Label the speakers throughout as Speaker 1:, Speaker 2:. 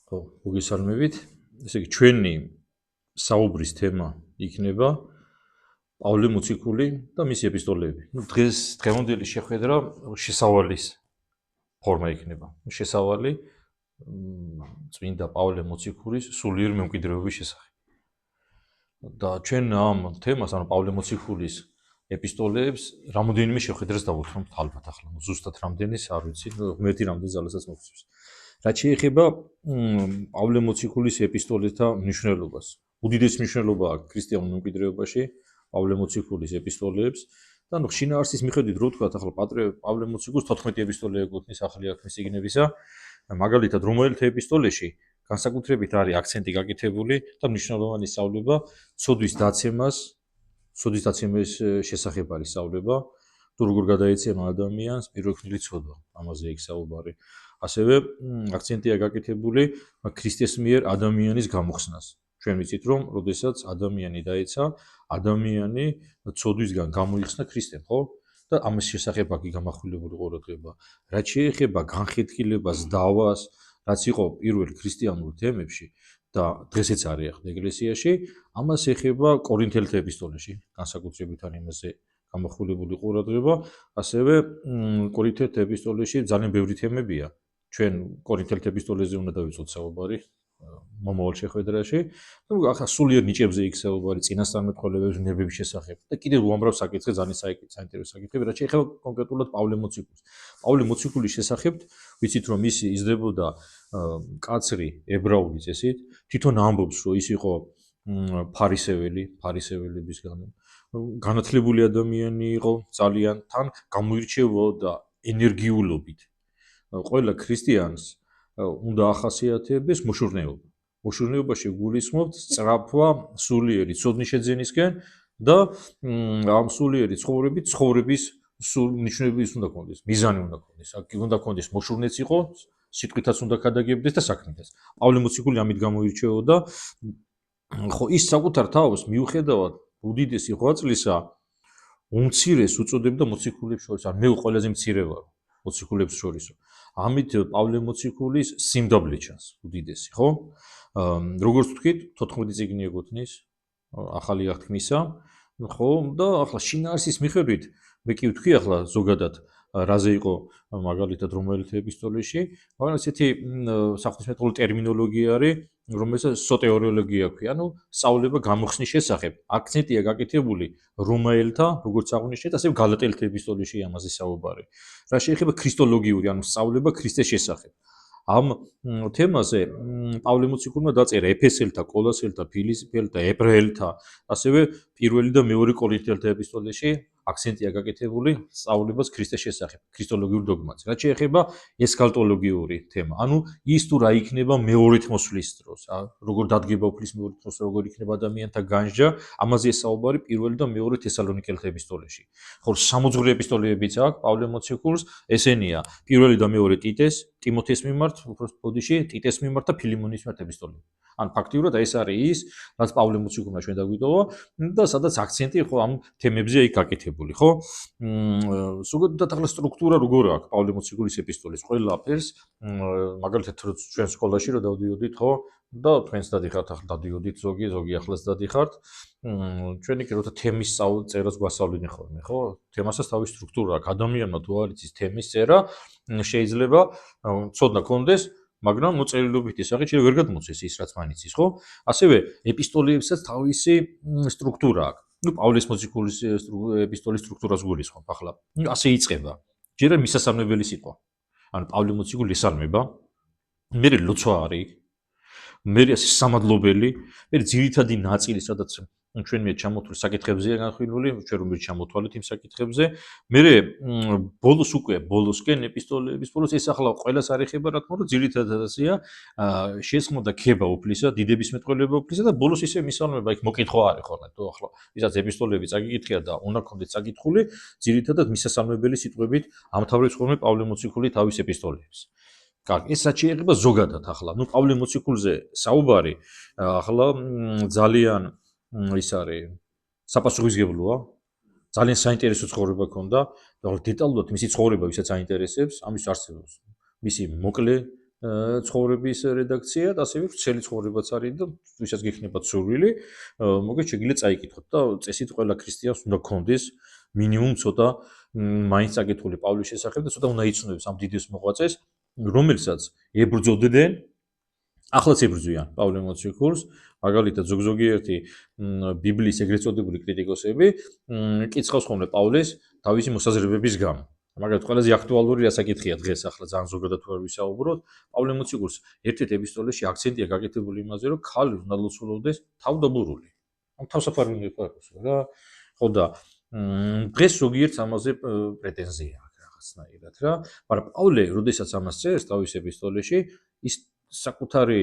Speaker 1: ხო, მოგესალმებით. ესე იგი, ჩვენი საუბრის თემა იქნება პავლე მოციქული და მისი ეპისტოლეები. დღევანდელი შეხვედრა შესავალის ფორმა იქნება. შესავალი წმინდა პავლე მოციქულის სულიერ მემკვიდრეობის შესახებ. და ჩვენ ამ თემას, ანუ პავლე მოციქულის ეპისტოლეებს, რამოდენიმე შეხვედრას დავუთმობთ ალბათ ახლა. ზუსტად რამდენის არ ვიცი, ღმერთი რამდენ ძალასაც მოგცემს. რაც შეეხება პავლე მოციქულის ეპისტოლეთა მნიშვნელობას. უდიდესი მნიშვნელობა აქვს ქრისტიანულ მემკვიდრეობაში პავლე მოციქულის ეპისტოლეებს და ნუ შინაარსის მიხედვით რო ვთქვათ, ახლა პავლე მოციქულს 14 ეპისტოლე ეკუთვნის ახალი აღთქმის წიგნებისა. მაგალითად, რომაელთა ეპისტოლეში განსაკუთრებით არის აქცენტი გაკეთებული და მნიშვნელოვანი სწავლება ცოდვის დაცემის შესახებ არის სწავლება, თუ როგორ გადაეცემა ადამიანს პიროქმნილი ცოდვა, ამაზე იქ საუბარი. ასევე აქცენტია გაკეთებული ქრისტეს მიერ ადამიანის გამოხსნას. ჩვენ ვიცით, რომ როდესაც ადამიანი დაეცა, ადამიანი ცოდვისგან გამოიხსნა ქრისტემ, ხო? და ამის შესახებ აქ გამახვილებული ყურადღება. რაც შეეხება განხეთქილებას, დავას, რაც იყო პირველ ქრისტიანულ თემებში და დღესაც არის ახლა ეკლესიაში, ამას ეხება კორინთელთა ეპისტოლეში, განსაკუთრებით არის იმაზე გამახვილებული ყურადღება, ასევე კორინთელთა ეპისტოლეში ძალიან ბევრი თემებია. ჩვენ კორინთელთა ეპისტოლეზე უნდა დავიწყოთ საუბარი მომავალ შეხვედრაში. ნუ ახლა სულიერ ნიჭებზე იქ საუბარი წინასწარმეტყველებების ნებების შესახებ და კიდევ უამრავ საკითხზე ძალიან საინტერესო საკითხები, რაც შეეხება კონკრეტულად პავლე მოციქულს. პავლე მოციქულის შესახებ ვიცით, რომ ის იზრდებოდა კაცრი ებრაული წესით, თვითონ ამბობს, რომ ის იყო ფარისეველებისგან განათლებული ადამიანი იყო, ძალიან თან გამოირჩეოდა ენერგიულობით. ყველა ქრისტიანს უნდა ახასიათებდეს მოშურნეობა. მოშურნეობაში გულისხმობთ სწრაფვა სულიერი ცოდნის შეძენისკენ და ამ სულიერი ცხოვრების ნიშნების უნდა ქონდეს, მიზანი უნდა ქონდეს. აქ უნდა ქონდეს მოშურნეც იყო, სიტყვითაც უნდა გადაგებდეს და საქმითაც. პავლე მოციქული ამით გამოირჩეოდა. ხო, ის საკუთარ თავს მიუხედავად უდიდესი ღვაწლისა, უმცირეს უწოდებდა მოციქულებს შორის. ან მე ყველაზე მცირე ვარ მოციქულებს შორისო. ამით პავლე მოციქულის სიმდაბლე ჩანს უდიდესი, ხო? როგორც ვთქვით, 14 წიგნი ეკუთვნის ახალი აღთქმისა, ხო? და ახლა შინაარსის მიხედვით მე კი ვთქვი ახლა ზოგადად რაზე იყო მაგალითად რომაელთა ეპისტოლეში, მაგრამ ესეთი საღვთისმეტყველო ტერმინოლოგია არის, რომელსაც სოტერიოლოგია ქვია, ანუ სწავლება გამოხსნის შესახებ. აქცენტია გაკეთებული რომაელთა, როგორც აღნიშნეთ, ასევე გალატელთა ეპისტოლეში ამაზე საუბარი. რა შეეხება ქრისტოლოგიური, ანუ სწავლება ქრისტეს შესახებ. ამ თემაზე პავლე მოციქულმა დაწერა ეფესელთა, კოლოსელთა, ფილიპელთა, ებრაელთა, ასევე პირველი და მეორე კორინთელთა ეპისტოლეში აქცენტია გაკეთებული სწავლებას ქრისტეს შესახებ, ქრისტოლოგიურ დოგმაზე. რაც შეეხება ესქატოლოგიური თემა, ანუ ის თუ რა იქნება მეორედ მოსვლის დროს, როგორ დადგება უფლის მეორედ დროს, როგორ იქნება ადამიანთა განსჯა, ამაზე საუბარი პირველი და მეორე თესალონიკელთა ეპისტოლეში. ხო, 60 ეპისტოლეებიც აქვს პავლე მოციქულს, ესენია პირველი და მეორე ტიმოთეს მიმართ, უბრალოდ ბოდიში, ტიტეს მიმართ და ფილიმონის მიმართ ეპისტოლეები. ან ფაქტიურად ეს არის ის, რაც პავლე მოციქულმა ჩვენ დაგვიტოვა და სადაც აქცენტი ხო ამ თემებზე იქ გაკეთებული, ხო? ზოგადად ახლა სტრუქტურა როგორ აქვს პავლე მოციქულის ეპისტოლეს? ყველაფერს მაგალითად ჩვენ სკოლაში რო დავდიოდით, ხო? და თქვენც დადიხართ, ახლა დავდიოდით ზოგი ახლაც დადიხართ. ჩვენ იქ როცა თემის წერას გვასწავლინე ხოლმე, ხო? თემასაც თავის სტრუქტურა აქვს. ადამიანმა თუ არ იცის თემის წერა, შეიძლება ცოდნა ქონდეს, მაგრამ მოწერილობითი სახით ვერ გადმოცეს ის, რაც მან იცის, ხო? ასევე ეპისტოლეებსაც თავისი სტრუქტურა აქვს. ნუ პავლეს მოციქულის ეპისტოლის სტრუქტურას გულისხმობ ახლა. ასე იწყება. ჯერა მისასალმებელი სიტყვა. ანუ პავლე მოციქული ესალმება, მე ლოცვა არის, მე სამადლობელი, მე ძირითადი ნაწილი, სადაც ჩვენ მე ჩამოთვლილ საკითხებზეა განხილული, ჩვენ რომ ჩამოთვალეთ იმ საკითხებზე, მე ბოლოსკენ ეპისტოლეების ბოლოს ეს ახლა ყველას არ ეხება, რა თქმა უნდა, ძირითადად ასეა, შესხმა და ქება უფლისა, დიდების მეტყველება უფლისა და ბოლოს ისე მისალმება, იქ მოკითხვა არის ხოლმე, თუ ახლა ვისაც ეპისტოლეები წაგიკითხია და უნდა გქონდეს წაკითხული, ძირითადად მისასალმებელი სიტყვებით ამთავრებს ხოლმე პავლე მოციქული თავის ეპისტოლეებს. კარგი, ეს რაც შეეხება ზოგადად ახლა, ნუ პავლე მოციქულზე საუბარი ახლა ძალიან ის არის საპასუხისმგებლოა, ძალიან საინტერესო ცხოვრება ქონდა და დეტალურად მისი ცხოვრება ვისაც აინტერესებს, ამის არსებობს მისი მოკლე ცხოვრების რედაქცია და ასევე ვრცელი ცხოვრებაც არის და ვისაც გექნებათ სურვილი, მოგეთ შეგიძლიათ წაიკითხოთ და წესით ყველა ქრისტიანს უნდა გქონდეს მინიმუმ ცოტა მაინც წაკითხული პავლეს შესახებ და ცოტა უნდა იცნობს ამ დიდეს მოღვაწეს, რომელსაც ებრძოდნენ ახლაც ებრძვიან პავლე მოციქულს, მაგალითად ზოგიერთი ბიბლიის ეგრეთ წოდებული კრიტიკოსები კითხავს ხოლმე პავლეს თავისი მოსაზრებების გამო. მაგალითად, ყველაზე აქტუალური რასაკითხია დღეს ახლა ძალიან ზოგადად თუ არ ვისაუბროთ, პავლე მოციქულს ერთ-ერთ ეპისტოლეში აქცენტია გაკეთებული იმაზე, რომ ქალი უნდა ლოცულობდეს თავდაბურული. ამ თავსაფარი უნდა იყოს რა. ხო და დღეს ზოგიერთს ამაზე პრეტენზია აქვს რაღაცნაირად რა, მაგრამ პავლე, როდესაც ამას წერს თავის ეპისტოლეში, ის საკუთარი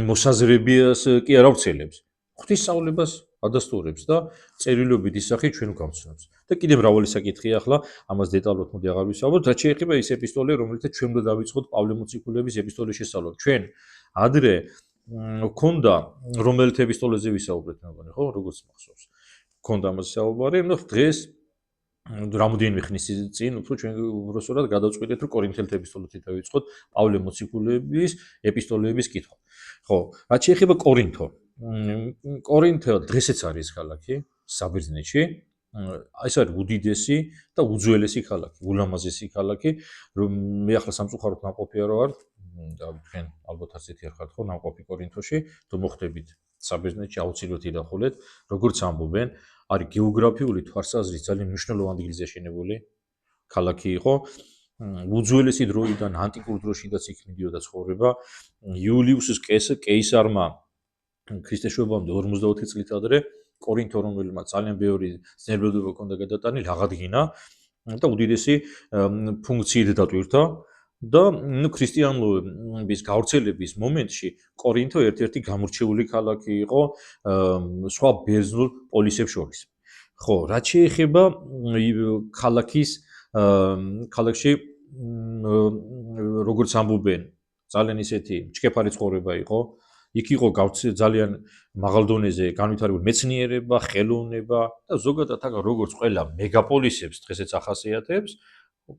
Speaker 1: მოსაზრებას კი არ ავრცელებს. ღვთისმსწავლებას ადასტურებს და წერილობით ისახი ჩვენ გავცნობს. და კიდევ მრავალი საკითხია ახლა, ამას დეტალურად მოდი აღარ ვისაუბროთ, რაც შეეხება ის ეპისტოლე, რომელთაც ჩვენ უნდა დავიწყოთ პავლე მოციქულების ეპისტოლის შესწავლა. ჩვენ ადრე გქონდა რომელთ ეპისტოლეზე ვისაუბრეთ, მეგონი, ხო, როგორც მახსოვს. გქონდა ამაზე საუბარი, ნუ დღეს რამოდენიმე ხნის წინ უფრო ჩვენ უბრალოდ გადავწყვიტეთ, რომ კორინთელთა ეპისტოლით დავიწყოთ პავლე მოციქულების ეპისტოლეების კითხვა. ხო, რაც შეეხება კორინთო. კორინთო დღესაც არის ქალაქი საბერძნეთში. ეს არის უდიდესი და უძველესი ქალაქი, ულამაზესი ქალაქი, რომ მე ახლა სამწუხაროდ ნამყოფია რო ვარ და თქვენ ალბათ ასეთი არ ხართ ხო ნამყოფი კორინთოში, თუ მოხდებით საბერძნეთში აუცილებლად იდახულეთ, როგორც ამბობენ, არის გეოგრაფიული თვალსაზრისით ძალიან მნიშვნელოვანი ადგილზე შენებული ქალაქი იყო. უძველესი დროიდან ანტიკურ დროშიდაც იქ მიდიოდა ცხოვრება. იულიუს კეისარმა ქრისტეს შობამდე 54 წლით ადრე კორინთო, რომელმაც ძალიან ბევრი ძნელბედობა ჰქონდა გადატანილი, აღადგინა და უდიდესი ფუნქციით დატვირთა და ქრისტიანობის გავრცელების მომენტში კორინთო ერთ-ერთი გამორჩეული ქალაქი იყო სხვა ბერძნულ პოლისებს შორის. ხო, რაც შეეხება ქალაქში როგორც ამბობენ, ძალიან ისეთი მჩქეფარი ცხოვრება იყო. იქ იყო ძალიან მაღალ დონეზე განვითარებული მეცნიერება, ხელოვნება და ზოგადად როგორც ყველა მეგაპოლისებს დღესაც ახასიათებს,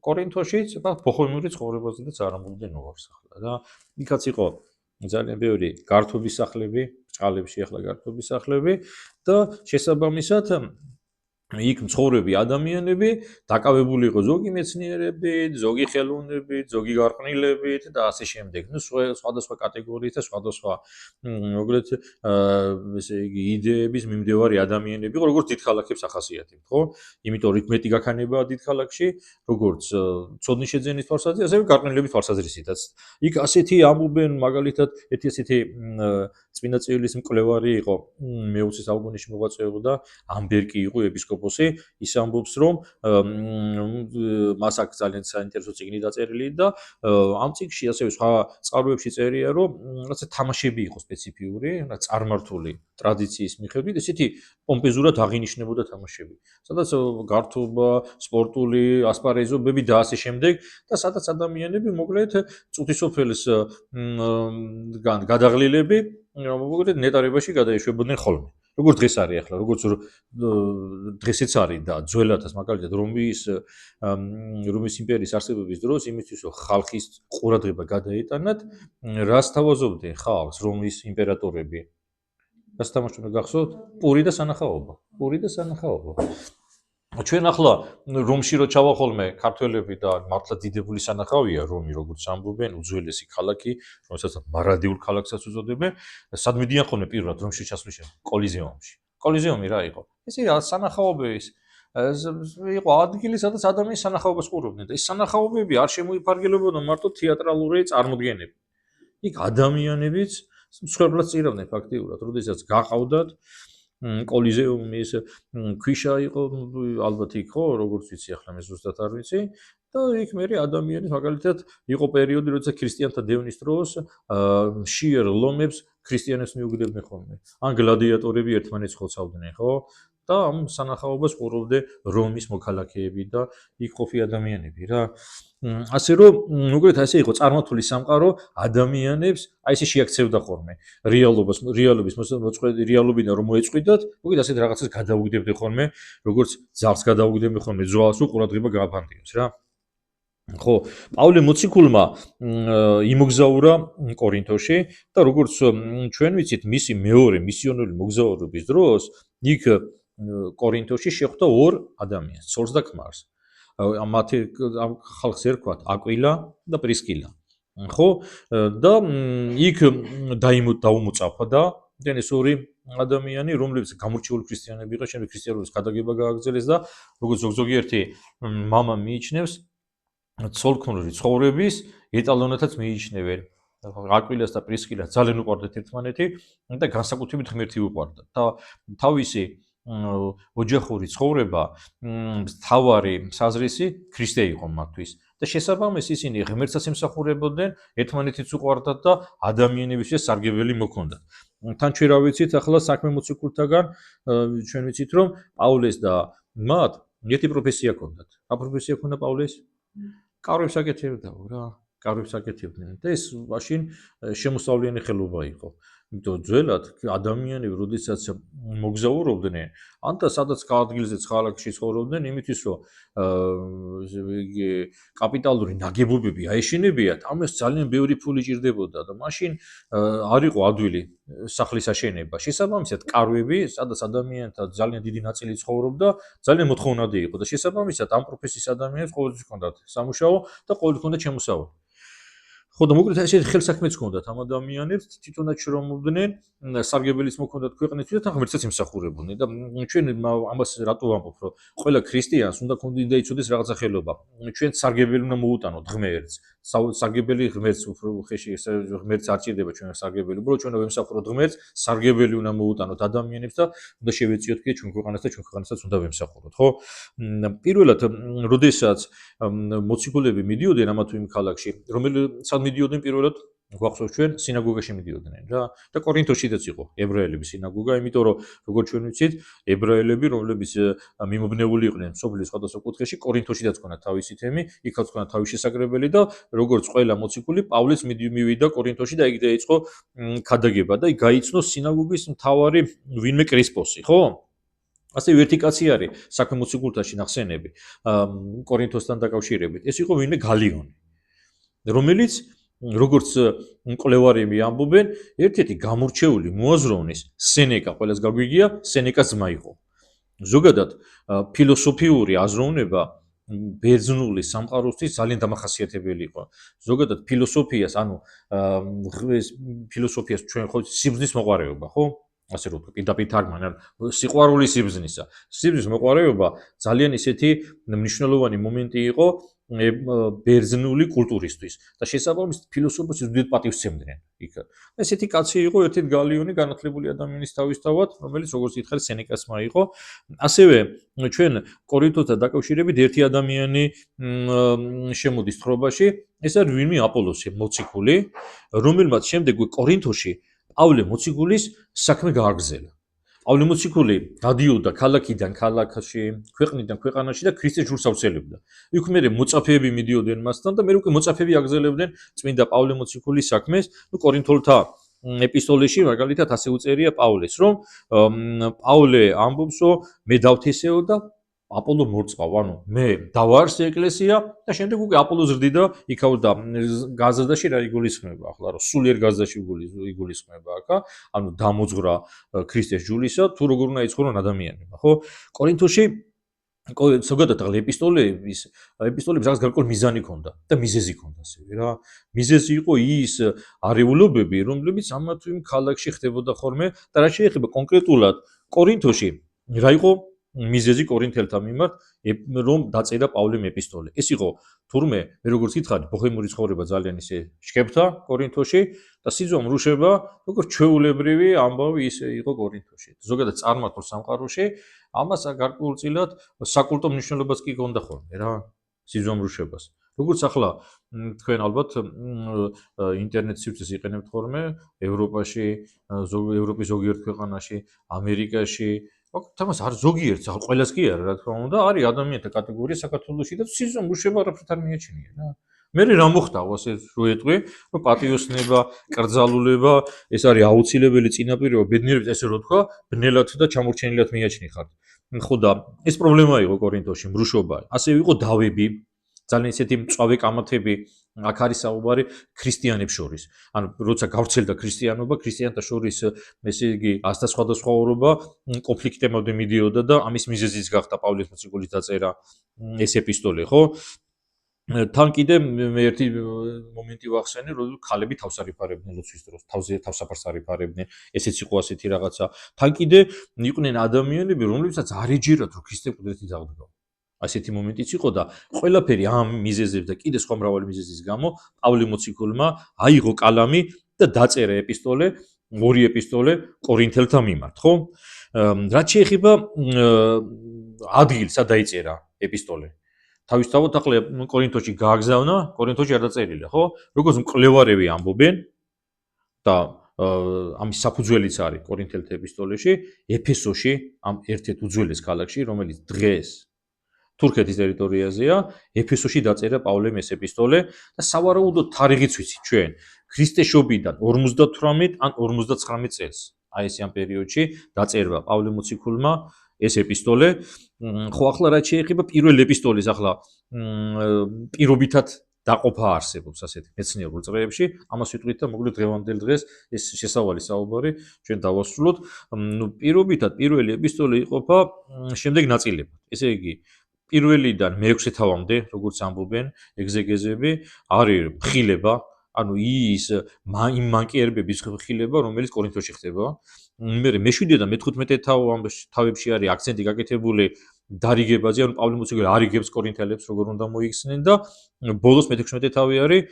Speaker 1: კორინთოშიც ბოჰემიური ცხოვრებაზედაც არ ამბობდნენოავს ახლა და იქაც იყო ძალიან ბევრი გართობის სახლები, ბრჭყალებში ახლა გართობის სახლები და შესაბამისად იქ მცხოვრები ადამიანები დაკავებული იყო ზოგი მეცნიერებით, ზოგი ხელოვნებით, ზოგი გარყვნილებით და ასე შემდეგ. ნუ სხვადასხვა კატეგორიის და სხვადასხვა მოკლედ ესე იგი იდეების მიმდევარი ადამიანები იყო, როგორც დიდ ქალაქებს ახასიათებთ, ხო? იმიტომ რომ იქ მეტი გაქანებაა დიდ ქალაქში, როგორც ცოდნის შეძენის თვალსაზრისით, ასევე გარყვნილების თვალსაზრისითაც. იქ ასეთი ამბობენ, მაგალითად, ერთი ასეთი წმინდა წერილის მკვლევარი იყო, მე-20 საუკუნეში მოღვაწეობდა, ამბერკი იყო ეპისკოპოსი, ის ამბობს, რომ მას აქ ძალიან საინტერესო წიგნი დაწერილი და ამ წიგნში ასევე სხვა წყაროებში წერია, რომ რაღაცა თამაშები იყო სპეციფიური, წარმართული ტრადიციის მიხედვით, ესეთი პომპეზურად აღინიშნებოდა თამაშები. სადაც გართობა, სპორტული ასპარეზობები და ასე შემდეგ და სადაც ადამიანები მოკლედ წუთისოფელს გადაღლილები მოკლედ ნეტარებაში გადაეშვებოდნენ ხოლმე. როგორც დღეს არის ახლა, როგორც დღესაც არის და ძველადაც მაგალითად რომის იმპერიის არსებობის დროს იმისთვის რომ ხალხის ყურადღება გადაეტანათ, რას თავაზობდნენ ხალხს რომის იმპერატორები? რას თამაშობდნენ გახსოვთ? პური და სანახაობა. ჩვენ ახლა რომში რო ჩავახოლმე ქართველები და მართლა დიდებული სანახავია რომი, როგორც ამბობენ, უძველესი ქალაქი, რომელსაც მარადიულ ქალაქსაც უწოდებენ, სად მიდიან ხოლმე პირველად რომში ჩასვლის შემდეგ? კოლიზეუმში. კოლიზეუმი რა იყო? ეს სანახაობის იყო ადგილი, სადაც ადამიანის სანახაობას ყურობდნენ და ეს სანახაობები არ შემოიფარგლებოდა მარტო თეატრალური წარმოდგენები. იქ ადამიანებიც მსხვერპლად წირავდნენ ფაქტიურად, როდესაც გაყავდათ კოლიზეუმის ქვიშა იყო, ალბათ იქ ხო, როგორც ვიცი ახლა მე ზუსტად არ ვიცი და იქ მე ადამიანის მაგალითად იყო პერიოდი, როდესაც ქრისტიანთა დევნის დროს მშიერ ლომებს ქრისტიანებს მიუგდებდნენ ხოლმე. ან გლადიატორები ერთმანეთს ხოცავდნენ, ხო? და ამ სანახაობას ყურობდნენ რომის მოქალაქეები და იქ ყოფი ადამიანები რა. ასე რომ მოკლედ ასე იყო წარმართული სამყარო ადამიანებს აი ესე შეაქცევდა ხოლმე რეალობის რეალობიდან რომ მოეწყვიდათ, მოკლედ ასეთ რაღაცას გადაუგდებდნენ ხოლმე, როგორც ძაღლს გადაუგდებდნენ ხოლმე ძვალს, რომ ყურადღება გააფანტიოს რა. ხო, პავლე მოციქულმა იმოგზაურა კორინთოში და როგორც ჩვენ ვიცით, მისი მეორე მისიონური მოგზაურობის დროს იქ კორინთოში შეხვდა ორ ადამიანს, ცოლს და ქმარს. მათი ამ ხალხს ერქვათ აკვილა და პრისკილა. ხო, და იქ დაუმოწაფა და ეს ორი ადამიანი, რომლებიც გამორჩეული ქრისტიანები იყო, შემდეგ ქრისტიანობის გადაგება გააგრძელეს და როგორც ზოგიერთი მამა მიიჩნევს, ცოლ-ქმრის ცხოვრების ეტალონათაც მიიჩნევენ. აკვილას და პრისკილას ძალიან უყვარდათ ერთმანეთი და განსაკუთრებით ღმერთი უყვარდათ. და თავისი ოჯახური ცხოვრება მთავარი საზრისი ქრისტე იყო მათთვის. და შესაბამისად ისინი ღმერთსაც ემსახურებოდნენ, ერთმანეთიც უყვარდათ და ადამიანებისთვის სარგებელი მოქონდათ. თან ჩვენ რა ვიცით, ახლა საქმე მოციქულთაგან ჩვენ ვიცით, რომ პავლეს და მათ ერთი პროფესია ჰქონდათ. რა პროფესია ჰქონდა პავლეს? კარვებს აკეთებდაო რა, კარვებს აკეთებდნენ და ეს მაშინ შემოსავლიანი ხელობა იყო. იმიტომ ძველად ადამიანები, როდესაც მოგზაურობდნენ, ან და სადაც ადგილზე ქალაქში ცხოვრობდნენ, იმისთვის რომ კაპიტალური ნაგებობები აეშენებიათ, ამას ძალიან ბევრი ფული ჭირდებოდა და მაშინ არ იყო ადვილი სახლის აშენება. შესაბამისად, კარვები, სადაც ადამიანთა ძალიან დიდი ნაწილი ცხოვრობდა, ძალიან მოთხოვნადი იყო და შესაბამისად ამ პროფესიის ადამიანებს ყოველთვის ჰქონდათ სამუშაო და ყოველთვის ჰქონდათ შემოსავალი. ხო და მოკლედ ესეთი ხელსაქმეც ჰქონდათ ამ ადამიანებს, თვითონაც შრომობდნენ, სარგებელიც მოქონდათ ქვეყნისთვის და ღმერთსაც ემსახურებოდნენ და ჩვენ ამას რატო ვამბობ, რომ ყველა ქრისტიანს უნდა ქონდიდა იცოდეს რაღაცა ხელობა. ჩვენ სარგებელი უნდა მოუტანოთ ღმერთს. სარგებელი ღმერთს უფრო ხეში ღმერთს არ ჭირდება ჩვენ სარგებელი, უბრალოდ ჩვენ უნდა ვემსახუროთ ღმერთს, სარგებელი უნდა მოუტანოთ ადამიანებს და უნდა შევეციოთ კი ჩვენ ქვეყანას და ჩვენ ქვეყანასაც უნდა ვემსახუროთ, ხო? პირველად, როდესაც მოციქულები მიდიოდნენ ამა თუ იმ ქალაქში, რომელსაც მიდიოდნენ პირველად გვახსოვს ჩვენ სინაგოგაში მიდიოდნენ რა და კორინთოშიც იყო ებრაელების სინაგოგა, იმიტომ რომ როგორც ჩვენ ვიცით, ებრაელები, რომლებიც მიმობნეული იყვნენ სოფლის სხვადასხვა კუთხეში, კორინთოშიც ჰქონდათ თავისი თემი, იქაც ჰქონდათ თავისი შესაძლებელი და როგორც ყველა მოციქული, პავლეც მივიდა კორინთოში და იქ დაიწყო ქადაგება და იქ გაიცნო სინაგოგის მთავარი ვინმე კრისპოსი, ხო? ასევე ერთი კაცი არის საქმე მოციქულთაში ნახსენები კორინთოსთან დაკავშირებით. ეს იყო ვინმე გალიონი, რომელიც როგორც მკვლევარები ამბობენ, ერთ-ერთი გამორჩეული მოაზროვნის სენეკა, ყველას გაგვიგია, სენეკას ძმა იყო. ზოგადად ფილოსოფიური აზროვნება ბერძნული სამყაროსთვის ძალიან დამახასიათებელი იყო. ზოგადად ფილოსოფიას, ანუ ფილოსოფიას ჩვენ ხო სიბრძნის მოყვარეობა, ხო? ასე რომ პირდაპირ თარგმნა სიყვარული სიბრძნისა. სიბრძნის მოყვარეობა ძალიან ისეთი მნიშვნელოვანი მომენტი იყო ბერძნული კულტურისთვის და შესაბამისად ფილოსოფოსს უდიდოდ პატივს სცემდნენ იქ. ესეთი კაცი იყო ერთ-ერთი გალიონი განათლებული ადამიანის თავისთავად, რომელიც როგორც გითხარი სენეკასმა იყო. ასევე ჩვენ კორინთოსთან დაკავშირებით ერთი ადამიანი შემოდის თხრობაში, ეს არის ვინმე აპოლოსი, მოციქული, რომელმაც შემდეგ კორინთოში პავლე მოციქულის საქმე გააგრძელა. პავლე მოციქული გადიოდა ქალაქიდან ქალაქში, ქვეყნიდან ქვეყანაში და ქრისტეს ჯგუფს ავრცელებდა. იქ მერე მოწაფეები მიდიოდნენ მასთან და მერე უკვე მოწაფეები აგრძელებდნენ წმინდა პავლე მოციქულის საქმეს. კორინთოლთა ეპისტოლეში მაგალითად ასე უწერია პავლეს, რომ პავლე ამბობს, რომ მე დავთესეო და აპოლო მორწყავ, ანუ მე დავარს ეკლესია და შემდეგ უკვე აპოლო ზრდიდა იქაო და გაზრდაში რა იგულისხმება ახლა რომ სულიერ გაზრდაში იგულისხმება ახლა, ანუ დამოძღვრა ქრისტეს ჯულისა, თუ როგორ უნდა იცხოვრონ ადამიანებმა, ხო? კორინთოში ზოგადად ახლა ეპისტოლეების რაღაც გარკვეული მიზანი ჰქონდა და მიზეზი ჰქონდა ასევე რა. მიზეზი იყო ის არეულობები, რომლებიც ამა თუ იმ ქალაქში ხდებოდა ხოლმე და რაც შეეხება კონკრეტულად კორინთოში, რა იყო მიზეზი კორინთელთა მიმართ, რომ დაწერა პავლემ ეპისტოლე. ეს იყო თურმე, მე როგორც გითხარი, ბოჰემური ცხოვრება ძალიან ისე შეგებთა კორინთოში და სიძვა მრუშება, როგორც ჩვეულებრივი ამბავი ისე იყო კორინთოში. ზოგადად წარმართულ სამყაროში ამას გარკვეულწილად საკულტო მნიშვნელობას კი ჰქონდა ხოლმე რა, სიძვა მრუშებას. როგორც ახლა თქვენ ალბათ ინტერნეტ სივრცეს იყენებთ ხოლმე ევროპაში, ევროპის ზოგიერთ ქვეყანაში, ამერიკაში თამას არ ზოგიერთს, ყველას კი არა, რა თქმა უნდა, არის ადამიანთა კატეგორია საქართველოში და სიზო მუშება არაფრით არ მიაჩნია რა. მე რა მოხდა ასე რო ეტყვი, რომ პატიოსნება, კრძალულება, ეს არის აუცილებელი წინაპირობა ბედნიერების, ესე რო თქვა, ბნელად და ჩამორჩენილად მიაჩნი ხარ. ხო და ეს პრობლემა იყო კორინთოში, მრუშობა. ასევე იყო დავები, ძალიან ისეთი მწვავე კამათები აქ არის საუბარი ქრისტიანებს შორის. ანუ როცა გავრცელდა ქრისტიანობა, ქრისტიანთა შორის ესე იგი ასთა სხვადასხვაურობა კონფლიქტებამდე მიდიოდა და ამის მიზეზიც გახდა პავლეს მოციქულის დაწერა ეს ეპისტოლე, ხო? თან კიდე მე ერთი მომენტი ვახსენე, რომ ქალები თავს არიფარებდნენ ლოცვის დროს, თავსაფარს არიფარებდნენ, ესეც იყო ასეთი რაღაცა. თან კიდე იყვნენ ადამიანები, რომლებსაც არ ეჯერათ, რომ ქრისტე მკვდრეთი დაუდგა. ასეთი მომენტიც იყო და ყველაფერი ამ მიზეზებს და კიდე სხვა მრავალი მიზეზის გამო პავლე მოციქულმა აიღო კალამი და დაწერა ეპისტოლე, ორი ეპისტოლე კორინთელთა მიმართ, ხო? რაც შეეხება ადგილს, სად დაიწერა ეპისტოლე. თავისთავად ახლა კორინთოში გააგზავნა, კორინთოში არ დაწერილია, ხო? როგორც მკვლევარები ამბობენ და ამის საფუძველიც არის კორინთელთა ეპისტოლეში, ეფესოში, ამ ერთ-ერთ უძველეს ქალაქში, რომელიც დღეს თურქეთის ტერიტორიაზეა, ეფესოში დაწერა პავლემ ეს ეპისტოლე და სავარაუდოდ თარიღიც ვიცით ჩვენ, ქრისტეშობიდან 58 ან 59 წელს. აი ეს ამ პერიოდში დაწერა პავლე მოციქულმა ეს ეპისტოლე. ხო ახლა რაც შეეხება პირველ ეპისტოლეს, ახლა პირობითად დაყოფა არსებობს ასეთი მეცნიერულ წრეებში, ამას ვიტყვით და მოკლედ დღევანდელ დღეს ეს შესავალი საუბარი ჩვენ დავასრულოთ. ნუ პირობითად პირველი ეპისტოლე იყოფა შემდეგ ნაწილებად. ესე იგი, პირველიდან მეექვსე თავამდე, როგორც ამბობენ ეგზეგეზები, არის მხილება, ანუ ის იმ მანკიერებების მხილება, რომელიც კორინთოში ხდება. მერე მე-7 და მე-15 თავებში არის აქცენტი გაკეთებული დარიგებაზე, ანუ პავლე მოციქული არიგებს კორინთელებს, როგორ უნდა მოიქცნენ და ბოლოს მე-16 თავი არის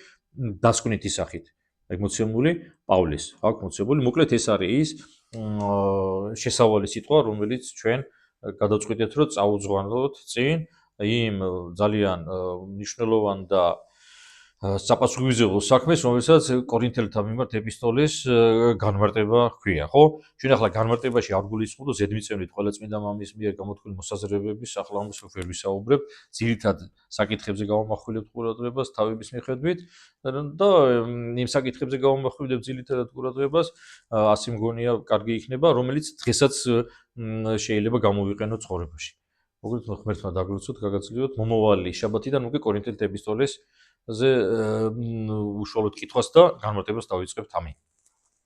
Speaker 1: დასკვნითი სახით. ეგ მოცემული პავლეს, აქ მოცემული, მოკლედ ეს არის ის შესავალი სიტყვა, რომელიც ჩვენ გადავწყვიტეთ, რომ წაუძღვანოთ წინ იმ ძალიან მნიშვნელოვან და საპასუხისმგებლო საქმეს, რომელსაც კორინთელთა მიმართ ეპისტოლეს განმარტება ჰქვია, ხო? ჩვენ ახლა განმარტებაში არ გულისხმობთ ზედმიწევნით ყველა წმინდა მამის მიერ გამოთქმული მოსაზრებების, ახლა ამას ვერ ვისაუბრებ, ძირითად საკითხებზე გავამახვილებთ ყურადღებას თავების მიხედვით და იმ საკითხებზე გავამახვილებთ ძირითადად ყურადღებას, ასე მგონია, კარგი იქნება, რომელიც დღესაც შეიძლება გამოვიყენოთ ცხოვრებაში. მოკლედ ღმერთმა დაგლოცოთ, გაგაცლიოთ მომავალი შაბათიდან უკვე კორინთელთა ეპისტოლეს ზე უშუალოდ კითხვას და განმარტებას დავიწყებთ. ამინ.